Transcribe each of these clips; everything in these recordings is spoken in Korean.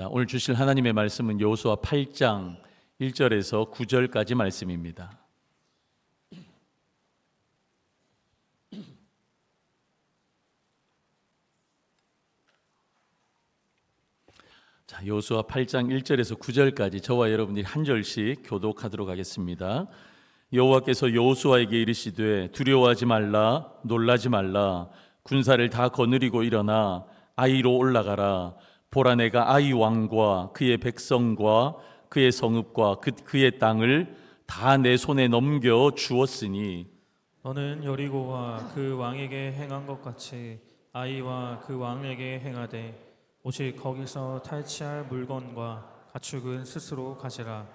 오늘 주실 하나님의 말씀은 여호수아 8장 1절에서 9절까지 말씀입니다. 여호수아 8장 1절에서 9절까지 저와 여러분들이 한 절씩 교독하도록 하겠습니다. 여호와께서 여호수아에게 이르시되 두려워하지 말라 놀라지 말라 군사를 다 거느리고 일어나 아이로 올라가라. 보라 내가 아이 왕과 그의 백성과 그의 성읍과 그의 땅을 다 내 손에 넘겨 주었으니 너는 여리고와 그 왕에게 행한 것 같이 아이와 그 왕에게 행하되 오직 거기서 탈취할 물건과 가축은 스스로 가지라.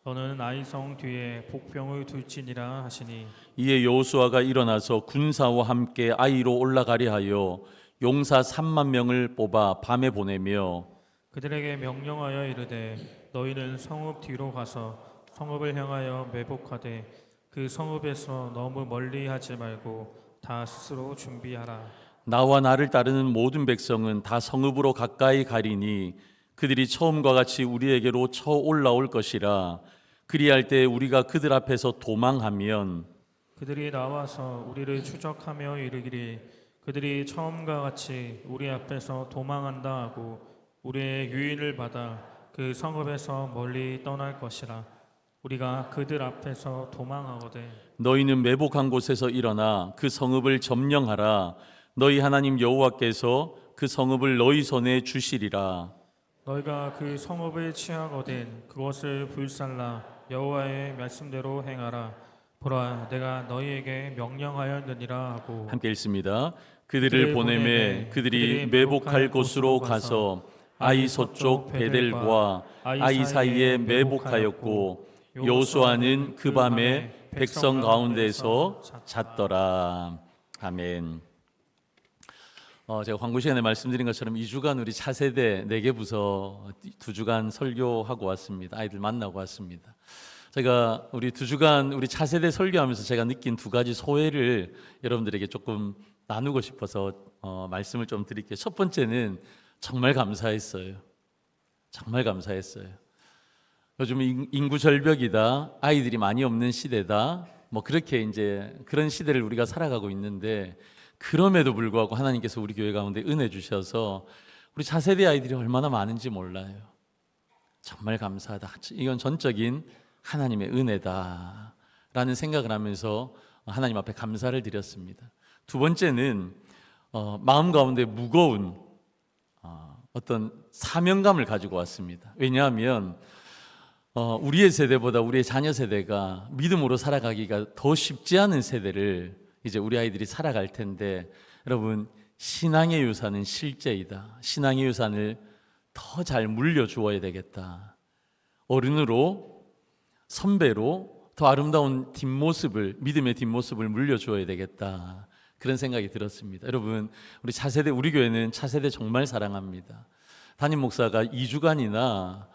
너는 아이성 뒤에 복병을 둘지니라 하시니 이에 여호수아가 일어나서 군사와 함께 아이로 올라가려 하여 용사 3만 명을 뽑아 밤에 보내며 그들에게 명령하여 이르되 너희는 성읍 뒤로 가서 성읍을 향하여 매복하되 그 성읍에서 너무 멀리 하지 말고 다 스스로 준비하라. 나와 나를 따르는 모든 백성은 다 성읍으로 가까이 가리니 그들이 처음과 같이 우리에게로 쳐 올라올 것이라. 그리할 때 우리가 그들 앞에서 도망하면 그들이 나와서 우리를 추적하며 이르기를 그들이 처음과 같이 우리 앞에서 도망한다 하고 우리의 유인을 받아 그 성읍에서 멀리 떠날 것이라. 우리가 그들 앞에서 도망하거든 너희는 매복한 곳에서 일어나 그 성읍을 점령하라. 너희 하나님 여호와께서 그 성읍을 너희 손에 주시리라. 너희가 그 성읍을 취하거든 그것을 불살라 여호와의 말씀대로 행하라. 보라 내가 너희에게 명령하였느니라 하고 함께 읽습니다. 그들을 보내매 그들이 매복할 곳으로 가서 아이 서쪽 베델과 아이 사이에 매복하였고 여호수아는 그 밤에 백성 가운데서 잤더라. 아멘. 제가 광고 시간에 말씀드린 것처럼 2주간 우리 차세대 4개 부서 2주간 설교하고 왔습니다. 아이들 만나고 왔습니다. 제가 우리 2주간 우리 차세대 설교하면서 제가 느낀 2가지 소회를 여러분들에게 조금 나누고 싶어서 말씀을 좀 드릴게요. 첫 번째는 정말 감사했어요. 정말 감사했어요. 요즘 인구 절벽이다, 아이들이 많이 없는 시대다, 뭐 그렇게 이제 그런 시대를 우리가 살아가고 있는데 그럼에도 불구하고 하나님께서 우리 교회 가운데 은혜 주셔서 우리 차세대 아이들이 얼마나 많은지 몰라요. 정말 감사하다. 이건 전적인 하나님의 은혜다라는 생각을 하면서 하나님 앞에 감사를 드렸습니다. 두 번째는 마음 가운데 무거운 어떤 사명감을 가지고 왔습니다. 왜냐하면 우리의 세대보다 우리의 자녀 세대가 믿음으로 살아가기가 더 쉽지 않은 세대를 이제 우리 아이들이 살아갈 텐데, 여러분 신앙의 유산은 실제이다. 신앙의 유산을 더 잘 물려주어야 되겠다. 어른으로, 선배로 더 아름다운 뒷모습을, 믿음의 뒷모습을 물려주어야 되겠다. 그런 생각이 들었습니다. 여러분 우리 차세대, 우리 교회는 차세대 정말 사랑합니다. 담임 목사가 2주간이나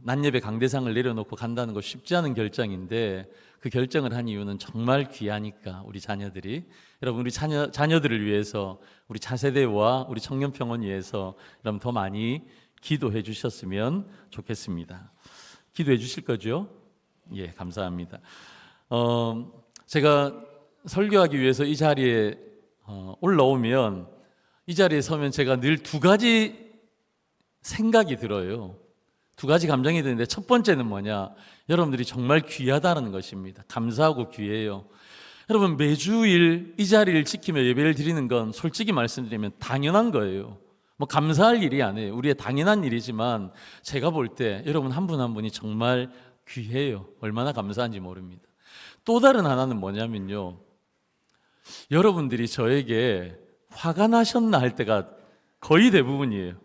낮예배 강대상을 내려놓고 간다는 거 쉽지 않은 결정인데 그 결정을 한 이유는 정말 귀하니까 우리 자녀들이. 여러분 우리 자녀들을 위해서, 우리 차세대와 우리 청년평원 위해서 여러분 더 많이 기도해 주셨으면 좋겠습니다. 기도해 주실 거죠? 예, 감사합니다. 제가 설교하기 위해서 이 자리에 올라오면, 이 자리에 서면 제가 늘 2가지 생각이 들어요. 2가지 감정이 드는데, 첫 번째는 뭐냐? 여러분들이 정말 귀하다는 것입니다. 감사하고 귀해요. 여러분 매주일 이 자리를 지키며 예배를 드리는 건 솔직히 말씀드리면 당연한 거예요. 뭐 감사할 일이 아니에요. 우리의 당연한 일이지만 제가 볼 때 여러분 한 분 한 분이 정말 귀해요. 얼마나 감사한지 모릅니다. 또 다른 하나는 뭐냐면요, 여러분들이 저에게 화가 나셨나 할 때가 거의 대부분이에요.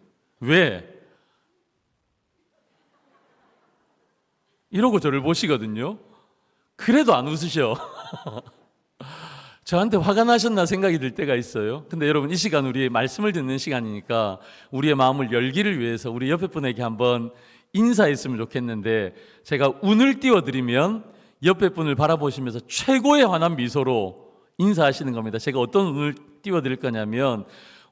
왜? 이러고 저를 보시거든요. 그래도 안 웃으셔. 저한테 화가 나셨나 생각이 들 때가 있어요. 근데 여러분 이 시간 우리 말씀을 듣는 시간이니까 우리의 마음을 열기를 위해서 우리 옆에 분에게 한번 인사했으면 좋겠는데, 제가 운을 띄워드리면 옆에 분을 바라보시면서 최고의 환한 미소로 인사하시는 겁니다. 제가 어떤 운을 띄워드릴 거냐면,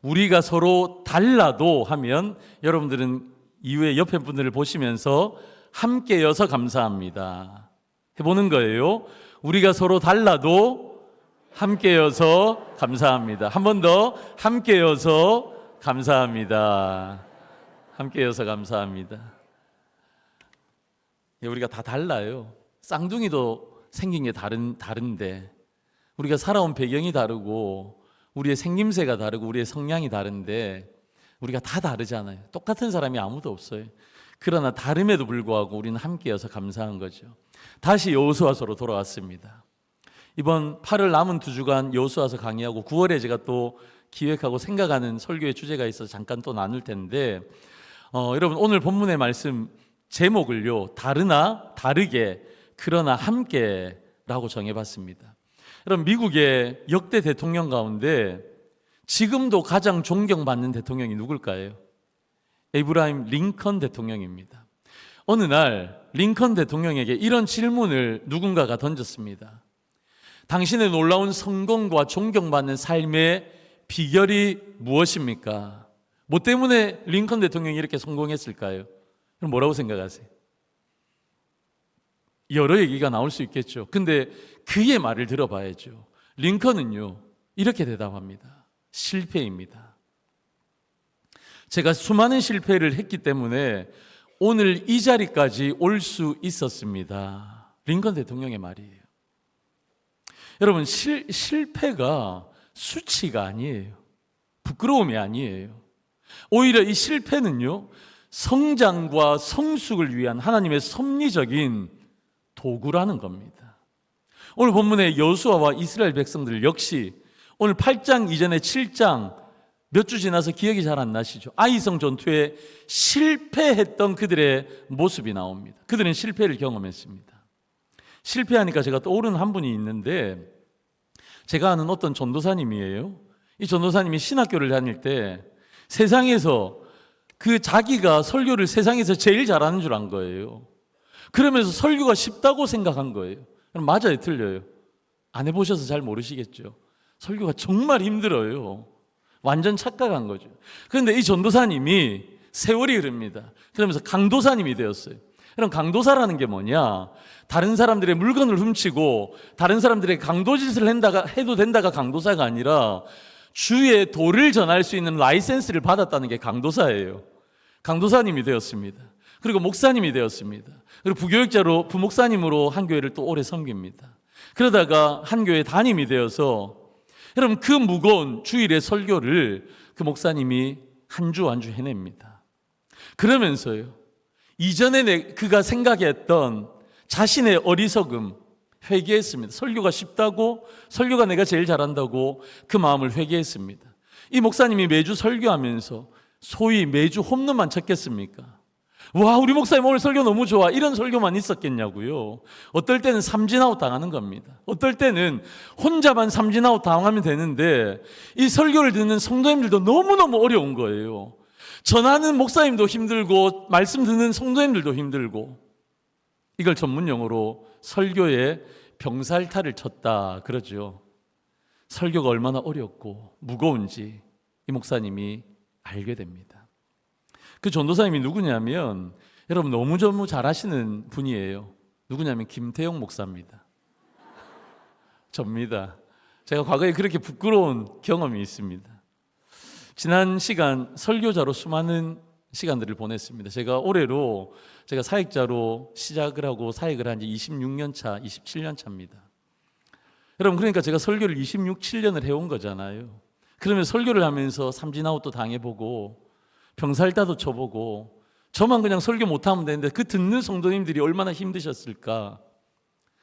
우리가 서로 달라도 하면 여러분들은 이후에 옆에 분들을 보시면서 함께여서 감사합니다 해보는 거예요. 우리가 서로 달라도 함께여서 감사합니다. 한 번 더, 함께여서 감사합니다. 함께여서 감사합니다. 우리가 다 달라요. 쌍둥이도 생긴 게 다른데, 우리가 살아온 배경이 다르고 우리의 생김새가 다르고 우리의 성향이 다른데 우리가 다 다르잖아요. 똑같은 사람이 아무도 없어요. 그러나 다름에도 불구하고 우리는 함께여서 감사한 거죠. 다시 여호수아서로 돌아왔습니다. 이번 8월 남은 2주간 여호수아서 강의하고 9월에 제가 또 기획하고 생각하는 설교의 주제가 있어서 잠깐 또 나눌 텐데, 여러분 오늘 본문의 말씀 제목을요, 다르나 다르게 그러나 함께라고 정해봤습니다. 여러분 미국의 역대 대통령 가운데 지금도 가장 존경받는 대통령이 누굴까요? 에이브라임 링컨 대통령입니다. 어느 날 링컨 대통령에게 이런 질문을 누군가가 던졌습니다. 당신의 놀라운 성공과 존경받는 삶의 비결이 무엇입니까? 뭐 때문에 링컨 대통령이 이렇게 성공했을까요? 그럼 뭐라고 생각하세요? 여러 얘기가 나올 수 있겠죠. 근데 그의 말을 들어봐야죠. 링컨은요, 이렇게 대답합니다. 실패입니다. 제가 수많은 실패를 했기 때문에 오늘 이 자리까지 올 수 있었습니다. 링컨 대통령의 말이에요. 여러분, 실패가 수치가 아니에요. 부끄러움이 아니에요. 오히려 이 실패는요, 성장과 성숙을 위한 하나님의 섭리적인 도구라는 겁니다. 오늘 본문의 여호수아와 이스라엘 백성들 역시 오늘 8장 이전에 7장 몇 주 지나서 기억이 잘 안 나시죠? 아이성 전투에 실패했던 그들의 모습이 나옵니다. 그들은 실패를 경험했습니다. 실패하니까 제가 떠오르는 한 분이 있는데, 제가 아는 어떤 전도사님이에요. 이 전도사님이 신학교를 다닐 때 세상에서 자기가 설교를 세상에서 제일 잘하는 줄 안 거예요. 그러면서 설교가 쉽다고 생각한 거예요. 그럼 맞아요, 틀려요? 안 해보셔서 잘 모르시겠죠. 설교가 정말 힘들어요. 완전 착각한 거죠. 그런데 이 전도사님이 세월이 흐릅니다. 그러면서 강도사님이 되었어요. 그럼 강도사라는 게 뭐냐? 다른 사람들의 물건을 훔치고 다른 사람들의 강도짓을 해도 된다가 강도사가 아니라 주의 도를 전할 수 있는 라이센스를 받았다는 게 강도사예요. 강도사님이 되었습니다. 그리고 목사님이 되었습니다. 그리고 부교육자로 부목사님으로 한 교회를 또 오래 섬깁니다. 그러다가 한 교회 담임이 되어서, 여러분 그 무거운 주일의 설교를 그 목사님이 한 주 해냅니다. 그러면서요, 이전에 그가 생각했던 자신의 어리석음 회개했습니다. 설교가 쉽다고, 설교가 내가 제일 잘한다고 그 마음을 회개했습니다. 이 목사님이 매주 설교하면서 소위 매주 홈런만 쳤겠습니까? 와, 우리 목사님 오늘 설교 너무 좋아, 이런 설교만 있었겠냐고요. 어떨 때는 삼진아웃 당하는 겁니다. 어떨 때는 혼자만 삼진아웃 당하면 되는데 이 설교를 듣는 성도님들도 너무너무 어려운 거예요. 전하는 목사님도 힘들고 말씀 듣는 성도님들도 힘들고, 이걸 전문 용어로 설교에 병살타를 쳤다 그러죠. 설교가 얼마나 어렵고 무거운지 이 목사님이 알게 됩니다. 그 전도사님이 누구냐면, 여러분 너무 잘하시는 분이에요. 누구냐면 김태용 목사입니다. 접니다. 제가 과거에 그렇게 부끄러운 경험이 있습니다. 지난 시간 설교자로 수많은 시간들을 보냈습니다. 제가 올해로 제가 사역자로 시작을 하고 사역을 한 지 26년 차, 27년 차입니다. 여러분 그러니까 제가 설교를 26, 7년을 해온 거잖아요. 그러면 설교를 하면서 삼진아웃도 당해보고 병살타도 쳐보고, 저만 그냥 설교 못하면 되는데 그 듣는 성도님들이 얼마나 힘드셨을까.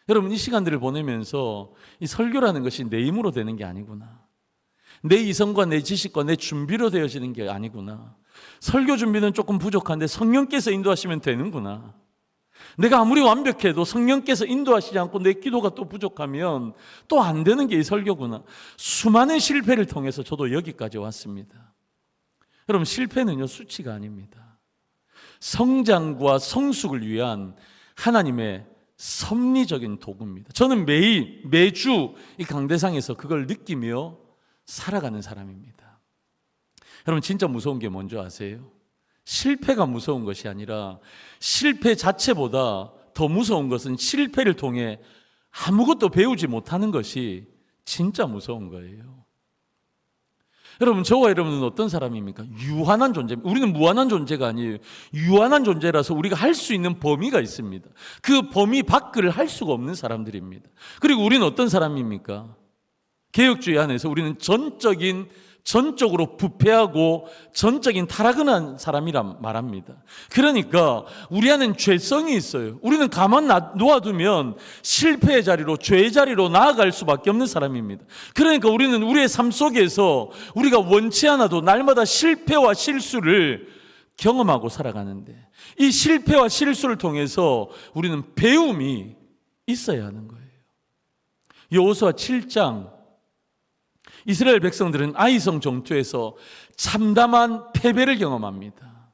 여러분 이 시간들을 보내면서 이 설교라는 것이 내 힘으로 되는 게 아니구나, 내 이성과 내 지식과 내 준비로 되어지는 게 아니구나, 설교 준비는 조금 부족한데 성령께서 인도하시면 되는구나, 내가 아무리 완벽해도 성령께서 인도하시지 않고 내 기도가 또 부족하면 또 안 되는 게 이 설교구나. 수많은 실패를 통해서 저도 여기까지 왔습니다. 여러분 실패는요 수치가 아닙니다. 성장과 성숙을 위한 하나님의 섭리적인 도구입니다. 저는 매주 이 강대상에서 그걸 느끼며 살아가는 사람입니다. 여러분 진짜 무서운 게 뭔지 아세요? 실패가 무서운 것이 아니라 실패 자체보다 더 무서운 것은 실패를 통해 아무것도 배우지 못하는 것이 진짜 무서운 거예요. 여러분, 저와 여러분은 어떤 사람입니까? 유한한 존재입니다. 우리는 무한한 존재가 아니에요. 유한한 존재라서 우리가 할 수 있는 범위가 있습니다. 그 범위 밖을 할 수가 없는 사람들입니다. 그리고 우리는 어떤 사람입니까? 개혁주의 안에서 우리는 전적으로 부패하고 전적인 타락을 한 사람이란 말합니다. 그러니까 우리 안에는 죄성이 있어요. 우리는 가만 놓아두면 실패의 자리로, 죄의 자리로 나아갈 수밖에 없는 사람입니다. 그러니까 우리는 우리의 삶 속에서 우리가 원치 않아도 날마다 실패와 실수를 경험하고 살아가는데, 이 실패와 실수를 통해서 우리는 배움이 있어야 하는 거예요. 여호수아 7장, 이스라엘 백성들은 아이성 전투에서 참담한 패배를 경험합니다.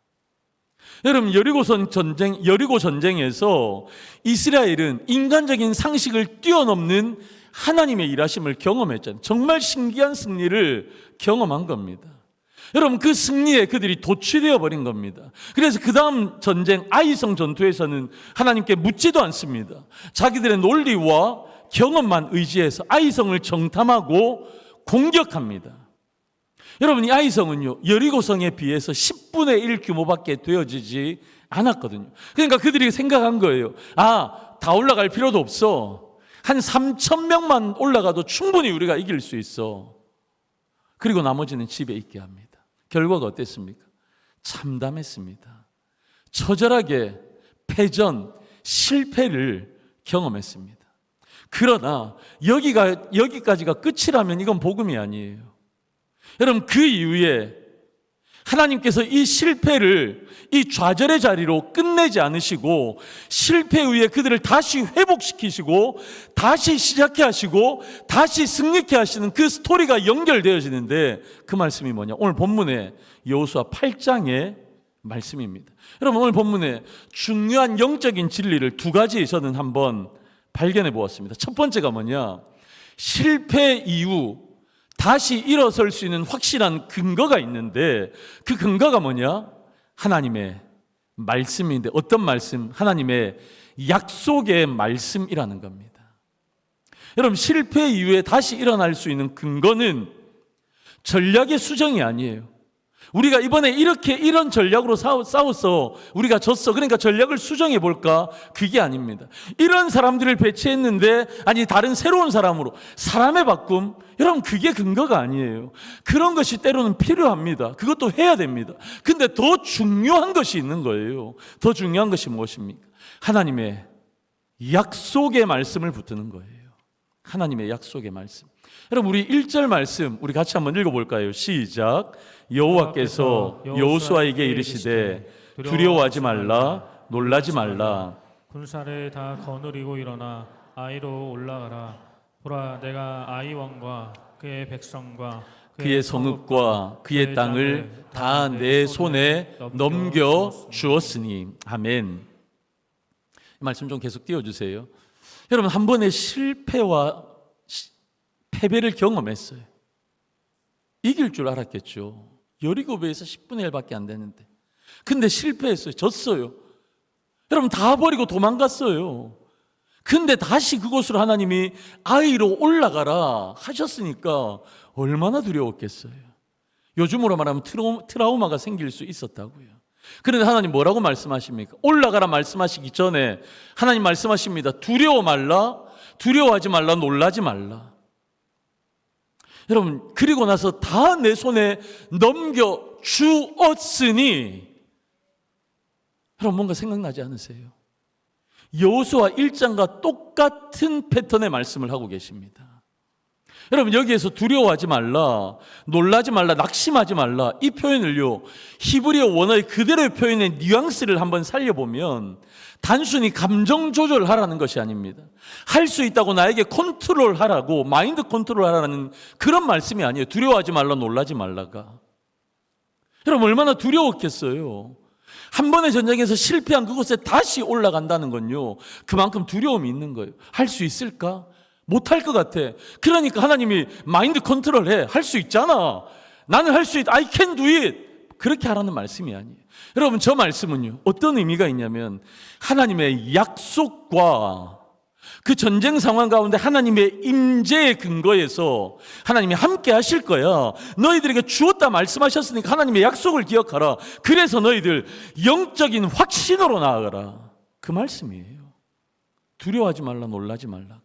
여러분, 여리고 전쟁에서 이스라엘은 인간적인 상식을 뛰어넘는 하나님의 일하심을 경험했잖아요. 정말 신기한 승리를 경험한 겁니다. 여러분, 그 승리에 그들이 도취되어 버린 겁니다. 그래서 그 다음 전쟁 아이성 전투에서는 하나님께 묻지도 않습니다. 자기들의 논리와 경험만 의지해서 아이성을 정탐하고 공격합니다. 여러분, 이 아이성은요, 여리고성에 비해서 10분의 1 규모밖에 되어지지 않았거든요. 그러니까 그들이 생각한 거예요. 다 올라갈 필요도 없어. 한 3,000명만 올라가도 충분히 우리가 이길 수 있어. 그리고 나머지는 집에 있게 합니다. 결과가 어땠습니까? 참담했습니다. 처절하게 패전, 실패를 경험했습니다. 그러나 여기까지가 끝이라면 이건 복음이 아니에요. 여러분, 그 이후에 하나님께서 이 실패를 이 좌절의 자리로 끝내지 않으시고 실패 후에 그들을 다시 회복시키시고 다시 시작해 하시고 다시 승리케 하시는 그 스토리가 연결되어지는데, 그 말씀이 뭐냐? 오늘 본문에 여호수아 8장의 말씀입니다. 여러분, 오늘 본문에 중요한 영적인 진리를 두 가지 저는 한번 발견해 보았습니다. 첫 번째가 뭐냐? 실패 이후 다시 일어설 수 있는 확실한 근거가 있는데, 그 근거가 뭐냐? 하나님의 말씀인데, 어떤 말씀? 하나님의 약속의 말씀이라는 겁니다. 여러분, 실패 이후에 다시 일어날 수 있는 근거는 전략의 수정이 아니에요. 우리가 이번에 이런 전략으로 싸웠어, 우리가 졌어, 그러니까 전략을 수정해 볼까? 그게 아닙니다. 이런 사람들을 배치했는데 다른 새로운 사람으로 사람의 바꿈, 여러분, 그게 근거가 아니에요. 그런 것이 때로는 필요합니다. 그것도 해야 됩니다. 근데 더 중요한 것이 있는 거예요. 더 중요한 것이 무엇입니까? 하나님의 약속의 말씀을 붙드는 거예요. 하나님의 약속의 말씀. 여러분, 우리 1절 말씀 우리 같이 한번 읽어볼까요? 시작. 여호와께서 여호수아에게 이르시되 두려워하지 말라, 놀라지 말라. 군사를 다 거느리고 일어나 아이로 올라가라. 보라, 내가 아이 왕과 그의 백성과 그의 성읍과 그의 땅을 다 내 손에 넘겨 주었으니. 아멘. 이 말씀 좀 계속 띄워주세요. 여러분, 한 번의 실패와 패배를 경험했어요. 이길 줄 알았겠죠. 여리고배에서 10분의 1밖에 안 되는데, 근데 실패했어요. 졌어요. 여러분, 다 버리고 도망갔어요. 근데 다시 그곳으로 하나님이 아이로 올라가라 하셨으니까 얼마나 두려웠겠어요. 요즘으로 말하면 트라우마가 생길 수 있었다고요. 그런데 하나님 뭐라고 말씀하십니까? 올라가라 말씀하시기 전에 하나님 말씀하십니다. 두려워 말라, 두려워하지 말라, 놀라지 말라. 여러분, 그리고 나서 다 내 손에 넘겨 주었으니, 여러분, 뭔가 생각나지 않으세요? 여호수아 1장과 똑같은 패턴의 말씀을 하고 계십니다. 여러분, 여기에서 두려워하지 말라, 놀라지 말라, 낙심하지 말라, 이 표현을요, 히브리어 원어의 그대로의 표현의 뉘앙스를 한번 살려보면 단순히 감정 조절하라는 것이 아닙니다. 할 수 있다고 나에게 컨트롤하라고, 마인드 컨트롤하라는 그런 말씀이 아니에요. 두려워하지 말라, 놀라지 말라가. 여러분, 얼마나 두려웠겠어요. 한 번의 전쟁에서 실패한 그곳에 다시 올라간다는 건요, 그만큼 두려움이 있는 거예요. 할 수 있을까? 못할 것 같아. 그러니까 하나님이 마인드 컨트롤해. 할 수 있잖아. 나는 할 수 있다. I can do it. 그렇게 하라는 말씀이 아니에요. 여러분, 저 말씀은요, 어떤 의미가 있냐면 하나님의 약속과 그 전쟁 상황 가운데 하나님의 임재의 근거에서 하나님이 함께 하실 거야. 너희들에게 주었다 말씀하셨으니까 하나님의 약속을 기억하라. 그래서 너희들 영적인 확신으로 나아가라. 그 말씀이에요. 두려워하지 말라, 놀라지 말라가.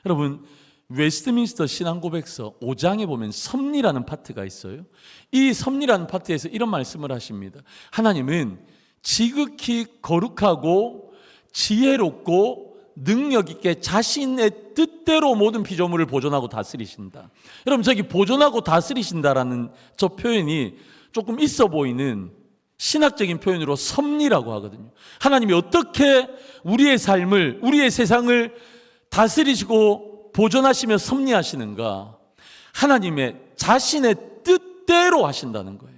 여러분, 웨스트민스터 신앙고백서 5장에 보면 섭리라는 파트가 있어요. 이 섭리라는 파트에서 이런 말씀을 하십니다. 하나님은 지극히 거룩하고 지혜롭고 능력 있게 자신의 뜻대로 모든 피조물을 보존하고 다스리신다. 여러분, 저기 보존하고 다스리신다라는 저 표현이 조금 있어 보이는 신학적인 표현으로 섭리라고 하거든요. 하나님이 어떻게 우리의 삶을, 우리의 세상을 다스리시고 보존하시며 섭리하시는가? 하나님의 자신의 뜻대로 하신다는 거예요.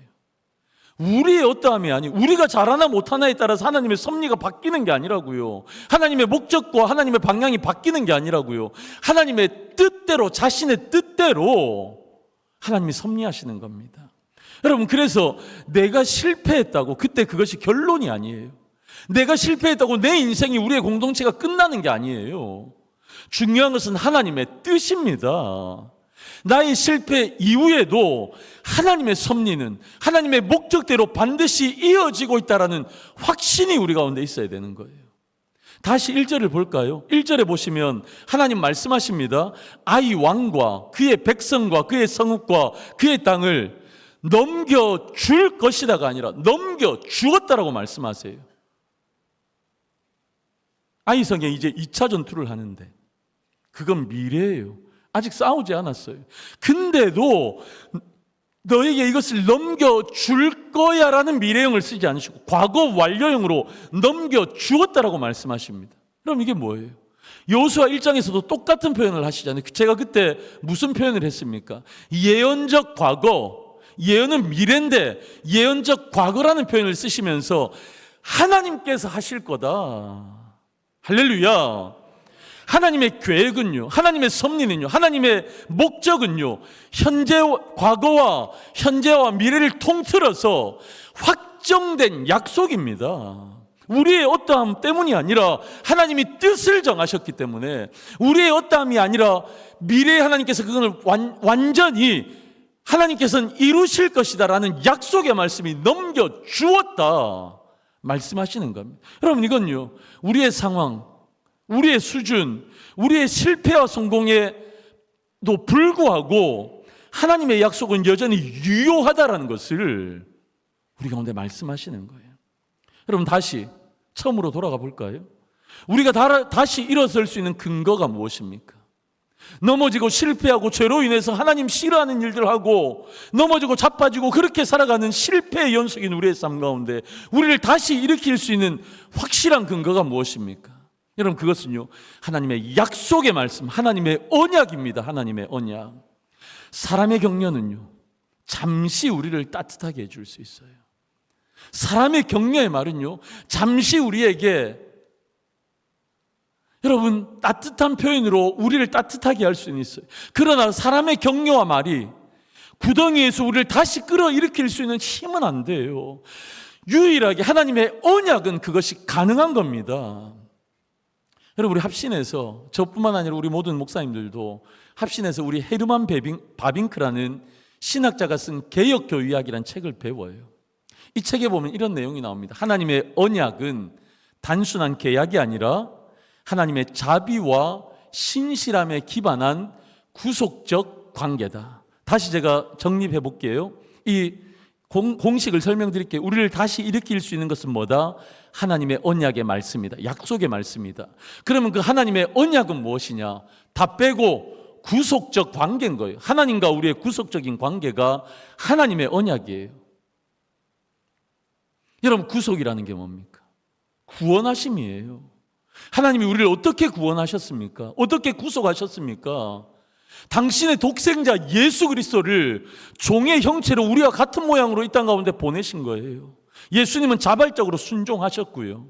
우리의 어떠함이 아니고 우리가 잘하나 못하나에 따라서 하나님의 섭리가 바뀌는 게 아니라고요. 하나님의 목적과 하나님의 방향이 바뀌는 게 아니라고요. 하나님의 뜻대로, 자신의 뜻대로 하나님이 섭리하시는 겁니다. 여러분, 그래서 내가 실패했다고 그때 그것이 결론이 아니에요. 내가 실패했다고 내 인생이, 우리의 공동체가 끝나는 게 아니에요. 중요한 것은 하나님의 뜻입니다. 나의 실패 이후에도 하나님의 섭리는 하나님의 목적대로 반드시 이어지고 있다는 확신이 우리 가운데 있어야 되는 거예요. 다시 1절을 볼까요? 1절에 보시면 하나님 말씀하십니다. 아이 왕과 그의 백성과 그의 성읍과 그의 땅을 넘겨줄 것이다가 아니라 넘겨주었다라고 말씀하세요. 아이성에 이제 2차 전투를 하는데 그건 미래예요. 아직 싸우지 않았어요. 근데도 너에게 이것을 넘겨줄 거야 라는 미래형을 쓰지 않으시고 과거 완료형으로 넘겨주었다라고 말씀하십니다. 그럼 이게 뭐예요? 여호수아 1장에서도 똑같은 표현을 하시잖아요. 제가 그때 무슨 표현을 했습니까? 예언적 과거, 예언은 미래인데 예언적 과거라는 표현을 쓰시면서 하나님께서 하실 거다. 할렐루야. 하나님의 계획은요, 하나님의 섭리는요, 하나님의 목적은요, 과거와 현재와 미래를 통틀어서 확정된 약속입니다. 우리의 어떠함 때문이 아니라 하나님이 뜻을 정하셨기 때문에, 우리의 어떠함이 아니라 미래에 하나님께서 그걸 완전히 하나님께서는 이루실 것이다라는 약속의 말씀이 넘겨주었다 말씀하시는 겁니다. 여러분, 이건요, 우리의 상황, 우리의 수준, 우리의 실패와 성공에도 불구하고 하나님의 약속은 여전히 유효하다라는 것을 우리 가운데 말씀하시는 거예요. 여러분, 다시 처음으로 돌아가 볼까요? 우리가 다시 일어설 수 있는 근거가 무엇입니까? 넘어지고 실패하고 죄로 인해서 하나님 싫어하는 일들을 하고 넘어지고 자빠지고 그렇게 살아가는 실패의 연속인 우리의 삶 가운데 우리를 다시 일으킬 수 있는 확실한 근거가 무엇입니까? 여러분, 그것은요, 하나님의 약속의 말씀, 하나님의 언약입니다. 하나님의 언약. 사람의 격려는요, 잠시 우리를 따뜻하게 해줄 수 있어요. 사람의 격려의 말은요, 잠시 우리에게, 여러분, 따뜻한 표현으로 우리를 따뜻하게 할 수는 있어요. 그러나 사람의 격려와 말이 구덩이에서 우리를 다시 끌어일으킬 수 있는 힘은 안 돼요. 유일하게 하나님의 언약은 그것이 가능한 겁니다. 여러분, 우리 합신에서, 저뿐만 아니라 우리 모든 목사님들도 합신에서 우리 헤르만 바빙크라는 신학자가 쓴 개혁교의학이라는 책을 배워요. 이 책에 보면 이런 내용이 나옵니다. 하나님의 언약은 단순한 계약이 아니라 하나님의 자비와 신실함에 기반한 구속적 관계다. 다시 제가 정립해 볼게요. 이 공식을 설명드릴게요. 우리를 다시 일으킬 수 있는 것은 뭐다? 하나님의 언약의 말씀이다. 약속의 말씀이다. 그러면 그 하나님의 언약은 무엇이냐? 다 빼고 구속적 관계인 거예요. 하나님과 우리의 구속적인 관계가 하나님의 언약이에요. 여러분, 구속이라는 게 뭡니까? 구원하심이에요. 하나님이 우리를 어떻게 구원하셨습니까? 어떻게 구속하셨습니까? 당신의 독생자 예수 그리스도를 종의 형체로 우리와 같은 모양으로 이 땅 가운데 보내신 거예요. 예수님은 자발적으로 순종하셨고요.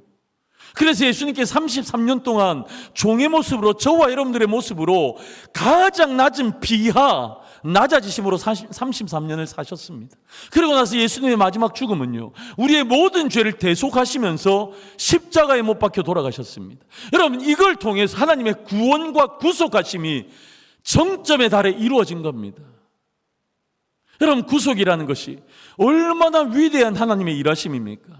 그래서 예수님께 33년 동안 종의 모습으로, 저와 여러분들의 모습으로 가장 낮은 비하, 낮아지심으로 33년을 사셨습니다. 그리고 나서 예수님의 마지막 죽음은요, 우리의 모든 죄를 대속하시면서 십자가에 못 박혀 돌아가셨습니다. 여러분, 이걸 통해서 하나님의 구원과 구속하심이 정점에 달해 이루어진 겁니다. 여러분, 구속이라는 것이 얼마나 위대한 하나님의 일하심입니까?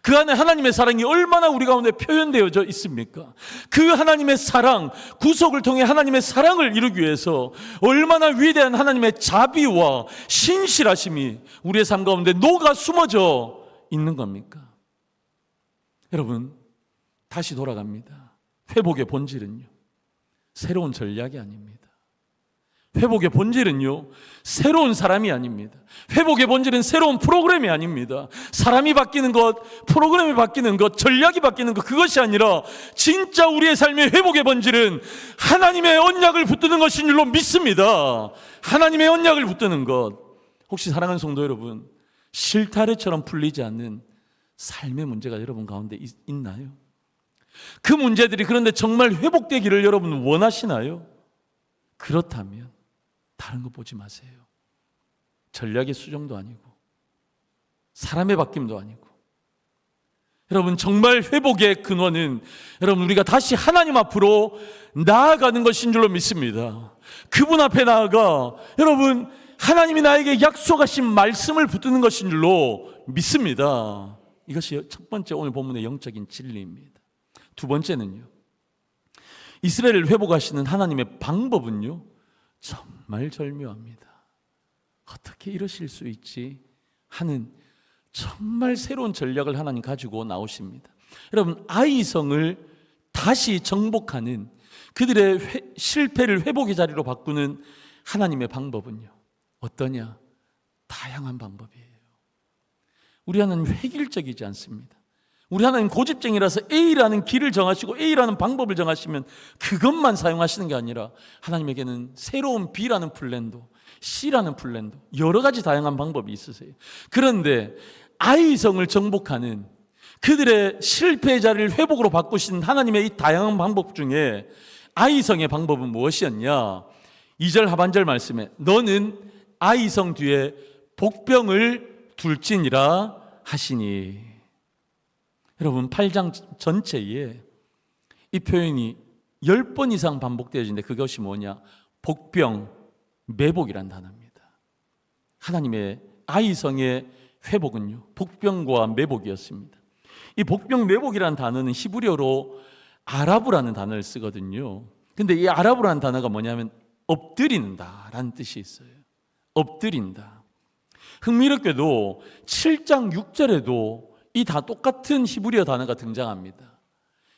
그 안에 하나님의 사랑이 얼마나 우리 가운데 표현되어져 있습니까? 그 하나님의 사랑, 구속을 통해 하나님의 사랑을 이루기 위해서 얼마나 위대한 하나님의 자비와 신실하심이 우리의 삶 가운데 녹아 숨어져 있는 겁니까? 여러분, 다시 돌아갑니다. 회복의 본질은요, 새로운 전략이 아닙니다. 회복의 본질은요, 새로운 사람이 아닙니다. 회복의 본질은 새로운 프로그램이 아닙니다. 사람이 바뀌는 것, 프로그램이 바뀌는 것, 전략이 바뀌는 것, 그것이 아니라 진짜 우리의 삶의 회복의 본질은 하나님의 언약을 붙드는 것인 줄로 믿습니다. 하나님의 언약을 붙드는 것. 혹시 사랑하는 성도 여러분, 실타래처럼 풀리지 않는 삶의 문제가 여러분 가운데 있나요? 그 문제들이 그런데 정말 회복되기를 여러분 원하시나요? 그렇다면 다른 거 보지 마세요. 전략의 수정도 아니고 사람의 바뀜도 아니고, 여러분 정말 회복의 근원은 여러분 우리가 다시 하나님 앞으로 나아가는 것인 줄로 믿습니다. 그분 앞에 나아가 여러분 하나님이 나에게 약속하신 말씀을 붙드는 것인 줄로 믿습니다. 이것이 첫 번째 오늘 본문의 영적인 진리입니다. 두 번째는요, 이스라엘을 회복하시는 하나님의 방법은요, 정말 절묘합니다. 어떻게 이러실 수 있지 하는 정말 새로운 전략을 하나님 가지고 나오십니다. 여러분, 아이성을 다시 정복하는, 그들의 실패를 회복의 자리로 바꾸는 하나님의 방법은요, 어떠냐? 다양한 방법이에요. 우리 하나님 획일적이지 않습니다. 우리 하나님 고집쟁이라서 A라는 길을 정하시고 A라는 방법을 정하시면 그것만 사용하시는 게 아니라 하나님에게는 새로운 B라는 플랜도, C라는 플랜도, 여러 가지 다양한 방법이 있으세요. 그런데 아이성을 정복하는, 그들의 실패의 자리를 회복으로 바꾸신 하나님의 이 다양한 방법 중에 아이성의 방법은 무엇이었냐? 2절 하반절 말씀에 너는 아이성 뒤에 복병을 둘지니라 하시니. 여러분, 8장 전체에 이 표현이 10번 이상 반복되어지는데 그것이 뭐냐? 복병, 매복이란 단어입니다. 하나님의 아이성의 회복은요, 복병과 매복이었습니다. 이 복병, 매복이라는 단어는 히브리어로 아라브라는 단어를 쓰거든요. 근데 이 아라브라는 단어가 뭐냐면 엎드린다라는 뜻이 있어요. 엎드린다. 흥미롭게도 7장 6절에도 이 다 똑같은 히브리어 단어가 등장합니다.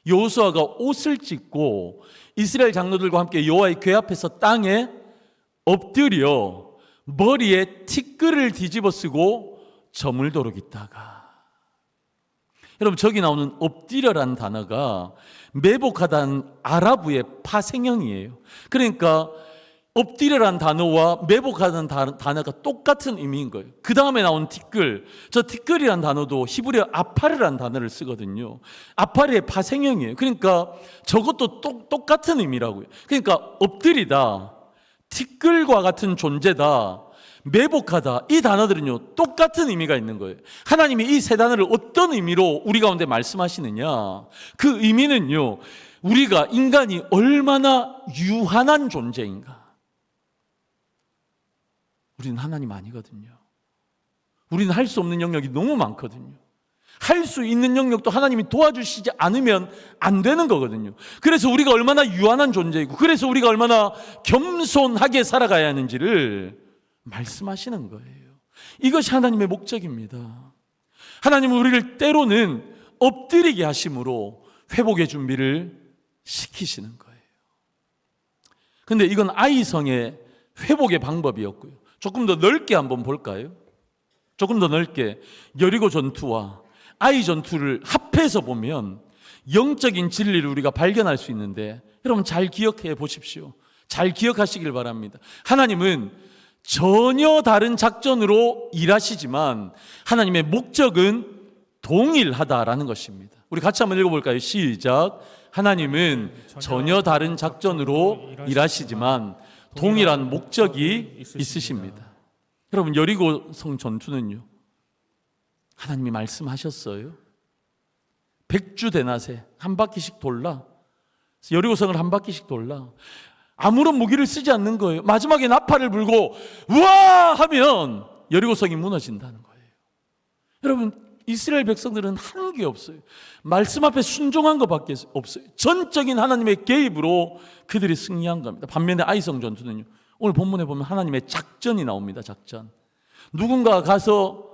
여호수아가 옷을 찢고 이스라엘 장로들과 함께 여호와의 궤 앞에서 땅에 엎드려 머리에 티끌을 뒤집어 쓰고 저물도록 있다가. 여러분, 저기 나오는 엎드려라는 단어가 매복하다는 아라브의 파생형이에요. 그러니까 엎드려라는 단어와 매복하다는 단어가 똑같은 의미인 거예요. 그 다음에 나온 티끌, 저 티끌이라는 단어도 히브리어 아파르라는 단어를 쓰거든요. 아파르의 파생형이에요. 그러니까 저것도 똑같은 의미라고요. 그러니까 엎드리다, 티끌과 같은 존재다, 매복하다, 이 단어들은요 똑같은 의미가 있는 거예요. 하나님이 이 세 단어를 어떤 의미로 우리 가운데 말씀하시느냐, 그 의미는요, 우리가 인간이 얼마나 유한한 존재인가. 우리는 하나님 아니거든요. 우리는 할 수 없는 영역이 너무 많거든요. 할 수 있는 영역도 하나님이 도와주시지 않으면 안 되는 거거든요. 그래서 우리가 얼마나 유한한 존재이고, 그래서 우리가 얼마나 겸손하게 살아가야 하는지를 말씀하시는 거예요. 이것이 하나님의 목적입니다. 하나님은 우리를 때로는 엎드리게 하심으로 회복의 준비를 시키시는 거예요. 근데 이건 아이성의 회복의 방법이었고요. 조금 더 넓게 한번 볼까요? 조금 더 넓게 여리고 전투와 아이 전투를 합해서 보면 영적인 진리를 우리가 발견할 수 있는데, 여러분 잘 기억해 보십시오. 잘 기억하시길 바랍니다. 하나님은 전혀 다른 작전으로 일하시지만 하나님의 목적은 동일하다라는 것입니다. 우리 같이 한번 읽어볼까요? 시작. 하나님은 전혀 다른 작전으로 일하시지만 동일한 목적이 있으십니다. 여러분, 여리고성 전투는요, 하나님이 말씀하셨어요. 백주대낮에 한 바퀴씩 돌라. 여리고성을 한 바퀴씩 돌라. 아무런 무기를 쓰지 않는 거예요. 마지막에 나팔을 불고 우와 하면 여리고성이 무너진다는 거예요. 여러분, 이스라엘 백성들은 한 게 없어요. 말씀 앞에 순종한 것밖에 없어요. 전적인 하나님의 개입으로 그들이 승리한 겁니다. 반면에 아이성 전투는요, 오늘 본문에 보면 하나님의 작전이 나옵니다. 작전. 누군가 가서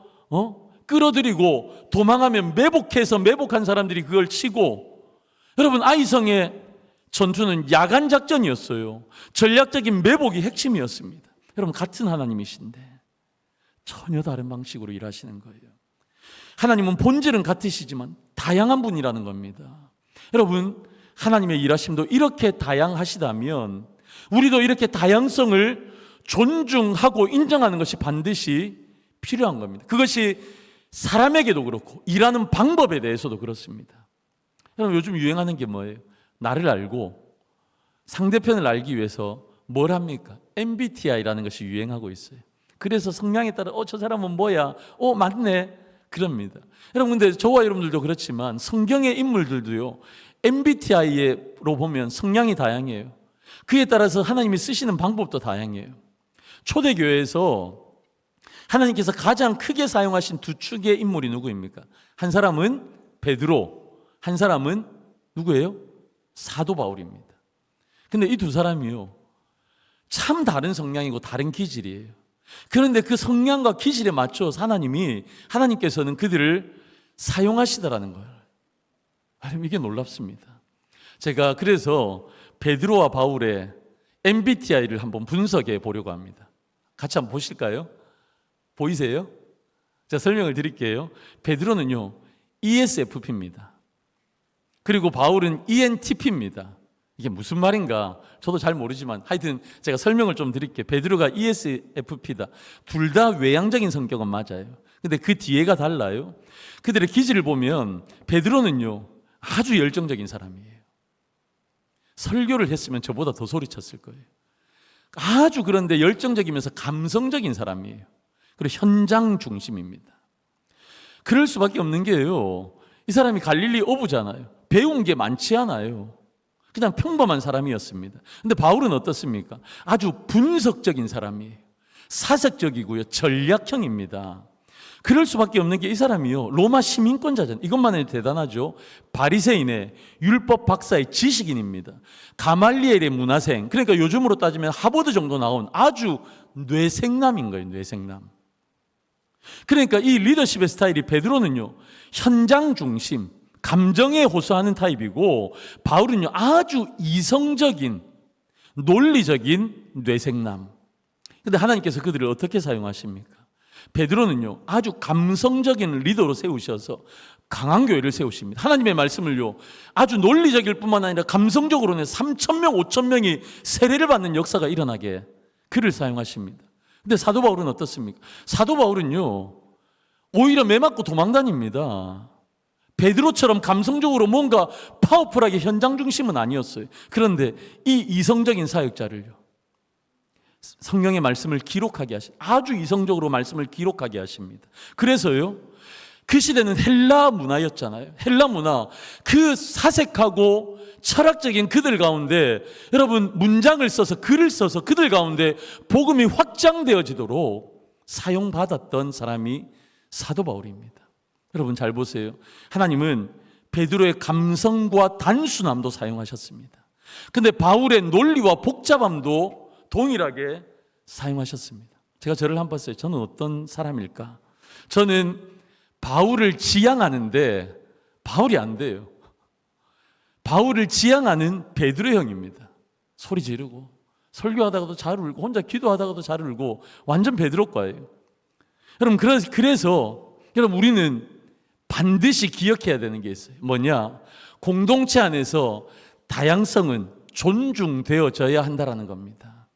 끌어들이고 도망하면 매복한 사람들이 그걸 치고, 여러분, 아이성의 전투는 야간 작전이었어요. 전략적인 매복이 핵심이었습니다. 여러분, 같은 하나님이신데 전혀 다른 방식으로 일하시는 거예요. 하나님은 본질은 같으시지만 다양한 분이라는 겁니다. 여러분, 하나님의 일하심도 이렇게 다양하시다면 우리도 이렇게 다양성을 존중하고 인정하는 것이 반드시 필요한 겁니다. 그것이 사람에게도 그렇고 일하는 방법에 대해서도 그렇습니다. 여러분, 요즘 유행하는 게 뭐예요? 나를 알고 상대편을 알기 위해서 뭘 합니까? MBTI라는 것이 유행하고 있어요. 그래서 성향에 따라 저 사람은 뭐야? 맞네. 그럽니다. 여러분, 근데 저와 여러분들도 그렇지만 성경의 인물들도요, MBTI로 보면 성향이 다양해요. 그에 따라서 하나님이 쓰시는 방법도 다양해요. 초대교회에서 하나님께서 가장 크게 사용하신 두 축의 인물이 누구입니까? 한 사람은 베드로, 한 사람은 누구예요? 사도 바울입니다. 근데 이 두 사람이요, 참 다른 성향이고 다른 기질이에요. 그런데 그 성향과 기질에 맞춰서 하나님께서는 그들을 사용하시더라는 거예요. 이게 놀랍습니다. 제가 그래서 베드로와 바울의 MBTI를 한번 분석해 보려고 합니다. 같이 한번 보실까요? 보이세요? 제가 설명을 드릴게요. 베드로는요, ESFP입니다. 그리고 바울은 ENTP입니다. 이게 무슨 말인가 저도 잘 모르지만 하여튼 제가 설명을 좀 드릴게요. 베드로가 ESFP다. 둘 다 외향적인 성격은 맞아요. 근데 그 뒤에가 달라요. 그들의 기질을 보면 베드로는요, 아주 열정적인 사람이에요. 설교를 했으면 저보다 더 소리쳤을 거예요. 아주 그런데 열정적이면서 감성적인 사람이에요. 그리고 현장 중심입니다. 그럴 수밖에 없는 게요, 이 사람이 갈릴리 어부잖아요. 배운 게 많지 않아요. 그냥 평범한 사람이었습니다. 근데 바울은 어떻습니까? 아주 분석적인 사람이에요. 사색적이고요, 전략형입니다. 그럴 수밖에 없는 게 이 사람이요, 로마 시민권자잖아요. 이것만 해도 대단하죠. 바리새인의 율법 박사의 지식인입니다. 가말리엘의 문화생, 그러니까 요즘으로 따지면 하버드 정도 나온 아주 뇌생남인 거예요. 뇌생남. 그러니까 이 리더십의 스타일이, 베드로는요, 현장 중심, 감정에 호소하는 타입이고, 바울은요, 아주 이성적인 논리적인 뇌생남. 근데 하나님께서 그들을 어떻게 사용하십니까? 베드로는요, 아주 감성적인 리더로 세우셔서 강한 교회를 세우십니다. 하나님의 말씀을요, 아주 논리적일 뿐만 아니라 감성적으로는 3,000명, 5,000명이 세례를 받는 역사가 일어나게 그를 사용하십니다. 근데 사도 바울은 어떻습니까? 사도 바울은요, 오히려 매 맞고 도망다닙니다. 베드로처럼 감성적으로 뭔가 파워풀하게 현장 중심은 아니었어요. 그런데 이 이성적인 사역자를요, 성경의 말씀을 기록하게 아주 이성적으로 말씀을 기록하게 하십니다. 그래서요, 그 시대는 헬라 문화였잖아요. 헬라 문화, 그 사색하고 철학적인 그들 가운데 여러분 문장을 써서, 글을 써서 그들 가운데 복음이 확장되어지도록 사용받았던 사람이 사도 바울입니다. 여러분 잘 보세요. 하나님은 베드로의 감성과 단순함도 사용하셨습니다. 근데 바울의 논리와 복잡함도 동일하게 사용하셨습니다. 제가 저를 한번 봤어요. 저는 어떤 사람일까? 저는 바울을 지향하는데 바울이 안 돼요. 바울을 지향하는 베드로 형입니다. 소리 지르고 설교하다가도 잘 울고 혼자 기도하다가도 잘 울고 완전 베드로과예요. 여러분, 그래서 여러분, 우리는 반드시 기억해야 되는 게 있어요. 뭐냐? 공동체 안에서 다양성은 존중되어져야 한다는 겁니다.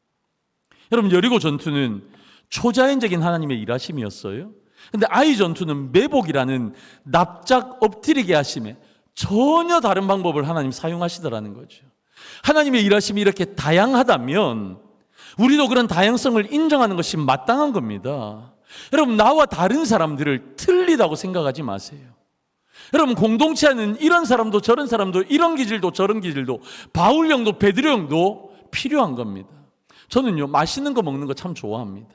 여러분, 여리고 전투는 초자연적인 하나님의 일하심이었어요. 근데 아이 전투는 매복이라는 납작 엎드리게 하심에 전혀 다른 방법을 하나님 사용하시더라는 거죠. 하나님의 일하심이 이렇게 다양하다면 우리도 그런 다양성을 인정하는 것이 마땅한 겁니다. 여러분, 나와 다른 사람들을 틀리다고 생각하지 마세요. 여러분, 공동체 안에는 이런 사람도 저런 사람도, 이런 기질도 저런 기질도, 바울 형도 베드로 형도 필요한 겁니다. 저는요, 맛있는 거 먹는 거 참 좋아합니다.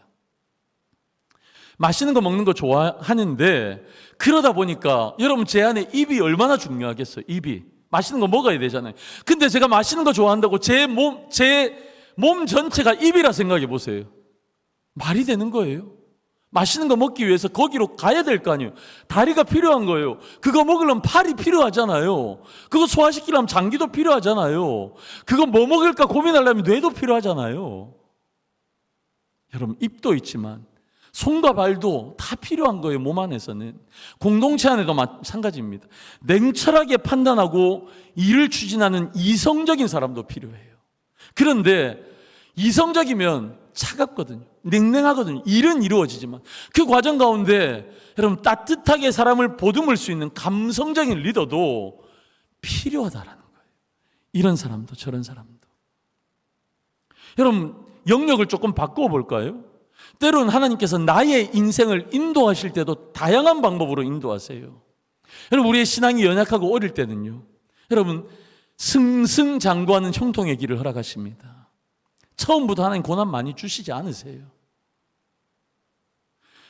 맛있는 거 먹는 거 좋아하는데, 그러다 보니까 여러분, 제 안에 입이 얼마나 중요하겠어요. 입이 맛있는 거 먹어야 되잖아요. 근데 제가 맛있는 거 좋아한다고 제 몸 전체가 입이라 생각해 보세요. 말이 되는 거예요? 맛있는 거 먹기 위해서 거기로 가야 될 거 아니에요. 다리가 필요한 거예요. 그거 먹으려면 팔이 필요하잖아요. 그거 소화시키려면 장기도 필요하잖아요. 그거 뭐 먹을까 고민하려면 뇌도 필요하잖아요. 여러분, 입도 있지만 손과 발도 다 필요한 거예요. 몸 안에서는. 공동체 안에도 마찬가지입니다. 냉철하게 판단하고 일을 추진하는 이성적인 사람도 필요해요. 그런데 이성적이면 차갑거든요. 냉랭하거든요. 일은 이루어지지만 그 과정 가운데 여러분, 따뜻하게 사람을 보듬을 수 있는 감성적인 리더도 필요하다라는 거예요. 이런 사람도 저런 사람도. 여러분, 영역을 조금 바꾸어 볼까요? 때로는 하나님께서 나의 인생을 인도하실 때도 다양한 방법으로 인도하세요. 여러분, 우리의 신앙이 연약하고 어릴 때는요, 여러분, 승승장구하는 형통의 길을 허락하십니다. 처음부터 하나님 고난 많이 주시지 않으세요.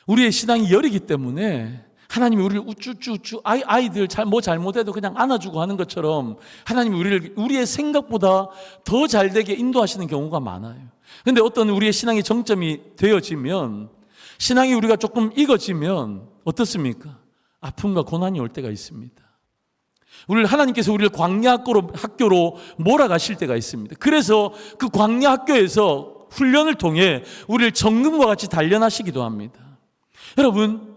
우리의 신앙이 여리기 때문에 하나님이 우리를 우쭈쭈쭈 아이들 뭐 잘못해도 그냥 안아주고 하는 것처럼 하나님이 우리의 생각보다 더 잘되게 인도하시는 경우가 많아요. 그런데 어떤 우리의 신앙의 정점이 되어지면, 신앙이 우리가 조금 익어지면 어떻습니까? 아픔과 고난이 올 때가 있습니다. 하나님께서 우리를 광야 학교로 몰아가실 때가 있습니다. 그래서 그 광야 학교에서 훈련을 통해 우리를 정금과 같이 단련하시기도 합니다. 여러분,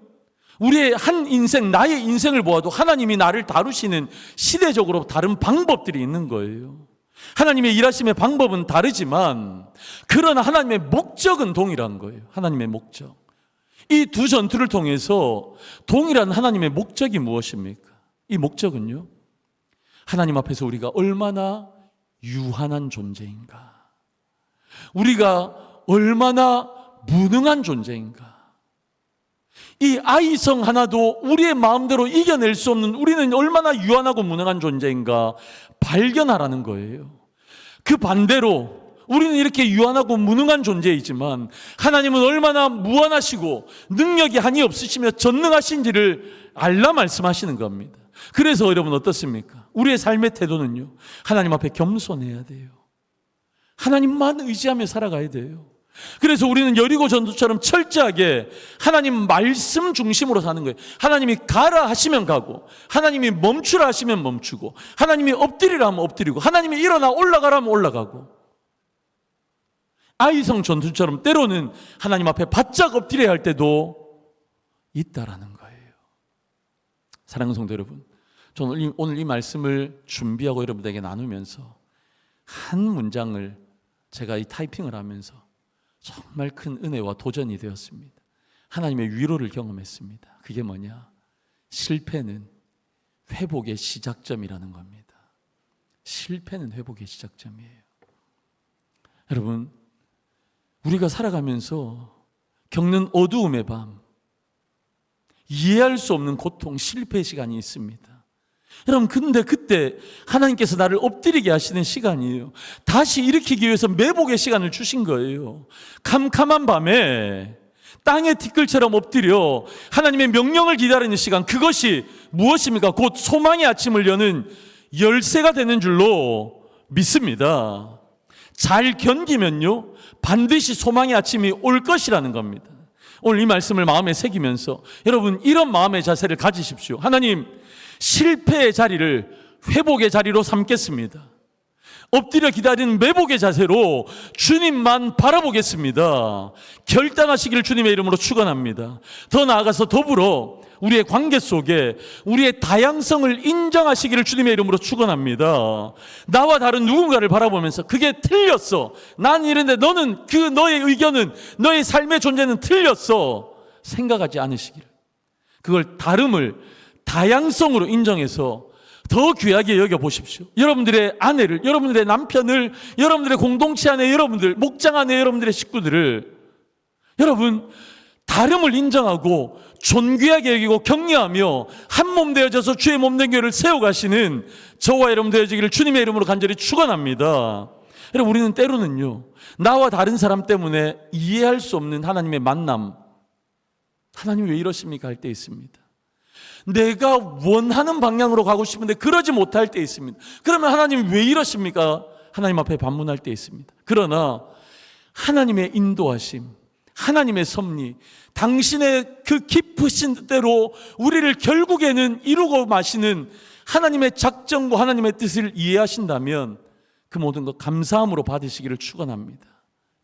우리의 한 인생, 나의 인생을 보아도 하나님이 나를 다루시는 시대적으로 다른 방법들이 있는 거예요. 하나님의 일하심의 방법은 다르지만 그러나 하나님의 목적은 동일한 거예요. 하나님의 목적. 이 두 전투를 통해서 동일한 하나님의 목적이 무엇입니까? 이 목적은요, 하나님 앞에서 우리가 얼마나 유한한 존재인가, 우리가 얼마나 무능한 존재인가, 이 아이성 하나도 우리의 마음대로 이겨낼 수 없는 우리는 얼마나 유한하고 무능한 존재인가 발견하라는 거예요. 그 반대로 우리는 이렇게 유한하고 무능한 존재이지만 하나님은 얼마나 무한하시고 능력이 한이 없으시며 전능하신지를 알라 말씀하시는 겁니다. 그래서 여러분, 어떻습니까? 우리의 삶의 태도는요, 하나님 앞에 겸손해야 돼요. 하나님만 의지하며 살아가야 돼요. 그래서 우리는 여리고 전투처럼 철저하게 하나님 말씀 중심으로 사는 거예요. 하나님이 가라 하시면 가고, 하나님이 멈추라 하시면 멈추고, 하나님이 엎드리라 하면 엎드리고, 하나님이 일어나 올라가라 하면 올라가고. 아이성 전투처럼 때로는 하나님 앞에 바짝 엎드려야 할 때도 있다라는 거예요. 사랑하는 성도 여러분, 저는 오늘 이 말씀을 준비하고 여러분에게 나누면서 한 문장을 제가 이 타이핑을 하면서 정말 큰 은혜와 도전이 되었습니다. 하나님의 위로를 경험했습니다. 그게 뭐냐? 실패는 회복의 시작점이라는 겁니다. 실패는 회복의 시작점이에요. 여러분, 우리가 살아가면서 겪는 어두움의 밤, 이해할 수 없는 고통, 실패의 시간이 있습니다. 여러분, 근데 그때 하나님께서 나를 엎드리게 하시는 시간이에요. 다시 일으키기 위해서 매복의 시간을 주신 거예요. 캄캄한 밤에 땅의 티끌처럼 엎드려 하나님의 명령을 기다리는 시간, 그것이 무엇입니까? 곧 소망의 아침을 여는 열쇠가 되는 줄로 믿습니다. 잘 견디면요, 반드시 소망의 아침이 올 것이라는 겁니다. 오늘 이 말씀을 마음에 새기면서 여러분, 이런 마음의 자세를 가지십시오. 하나님, 실패의 자리를 회복의 자리로 삼겠습니다. 엎드려 기다리는 매복의 자세로 주님만 바라보겠습니다. 결단하시기를 주님의 이름으로 축원합니다. 더 나아가서 더불어 우리의 관계 속에 우리의 다양성을 인정하시기를 주님의 이름으로 축원합니다. 나와 다른 누군가를 바라보면서 그게 틀렸어, 난 이런데 너는 너의 의견은, 너의 삶의 존재는 틀렸어 생각하지 않으시기를, 그걸 다름을 다양성으로 인정해서 더 귀하게 여겨보십시오. 여러분들의 아내를, 여러분들의 남편을, 여러분들의 공동체 안에 여러분들, 목장 안에 여러분들의 식구들을 여러분 다름을 인정하고 존귀하게 여기고 격려하며 한 몸 되어져서 주의 몸된 교회를 세워가시는 저와 여러분 되어지기를 주님의 이름으로 간절히 축원합니다. 여러분, 우리는 때로는요, 나와 다른 사람 때문에 이해할 수 없는 하나님의 만남, 하나님 왜 이러십니까 할 때 있습니다. 내가 원하는 방향으로 가고 싶은데 그러지 못할 때 있습니다. 그러면 하나님 왜 이러십니까? 하나님 앞에 반문할 때 있습니다. 그러나 하나님의 인도하심, 하나님의 섭리, 당신의 그 깊으신 뜻대로 우리를 결국에는 이루고 마시는 하나님의 작정과 하나님의 뜻을 이해하신다면 그 모든 것 감사함으로 받으시기를 축원합니다.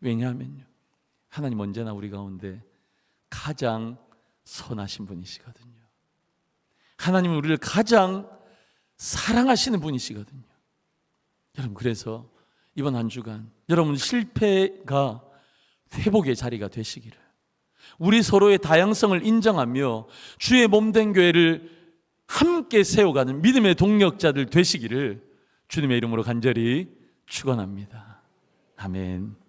왜냐하면요, 하나님 언제나 우리 가운데 가장 선하신 분이시거든요. 하나님은 우리를 가장 사랑하시는 분이시거든요. 여러분, 그래서 이번 한 주간 여러분 실패가 회복의 자리가 되시기를, 우리 서로의 다양성을 인정하며 주의 몸된 교회를 함께 세워가는 믿음의 동력자들 되시기를 주님의 이름으로 간절히 축원합니다. 아멘.